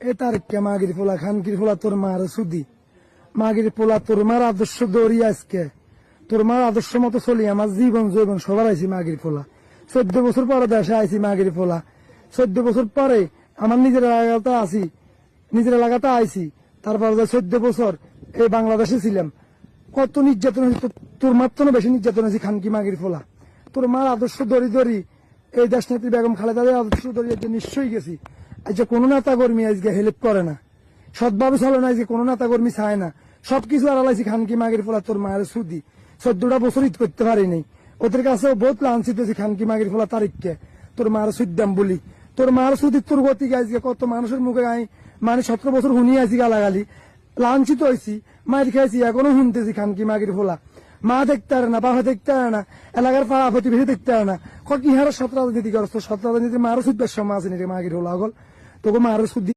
এ তার কে মাগির পোলা খানকির পোলা তোর মার সুদি মাগির পোলা তোর মার আদর্শ দৌড়ি আজকে তোর মার আদর্শ মতো চলি আমার জীবন জৈবন সবার আইসি মাগির পোলা 14 বছর পরে দেশে আইসি মাগির পোলা 14 বছর পরে আমার নিজের এলাকাতে আসি নিজের এলাকাতে আইসি তারপর 14 বছর এই বাংলাদেশে ছিলাম কত নির্যাতন হয়েছে তোর মার তো বেশি নির্যাতন হয়েছে খানকি মাগির পোলা তোর মার আদর্শ দড়ি দড়ি এই দেশ নেত্রী বেগম খালেদা আদর্শ দড়ি নিশ্চয়ই গেছি আজকে কোনো নেতা কর্মী আজকে হেল্প করে না সৎভাবে চলে না আজকে কোনো নেতা কর্মী চায় না সবকিছু আড়ালাইছি খানকি মাগির পোলা তোর মায়ের সুদি 14টা বছর ঈদ করতে পারিনি ওদের কাছে বহুত লাঞ্ছিত হয়েছি খানকি মাগির পোলা তারিখকে তোর মায়ের সুদ্দাম বলি তোর মায়ের সুদি তোর গতিকে আজকে কত মানুষের মুখে আই মানে 17 বছর শুনিয়ে আছি গালাগালি লাঞ্ছিত হয়েছি মায়ের খাইছি এখনো শুনতেছি খানকি মাগির পোলা মা দেখতে পারে না বাবা দেখতে পারে না এলাকার পাড়া প্রতিবেশী দেখতে পারে না কি হারে 17 রাজনীতিগ্রস্ত 17 রাজনীতি মারও সুদ বেশ সময় আছে মাগির পোলা আগল তোকে মারও সুদি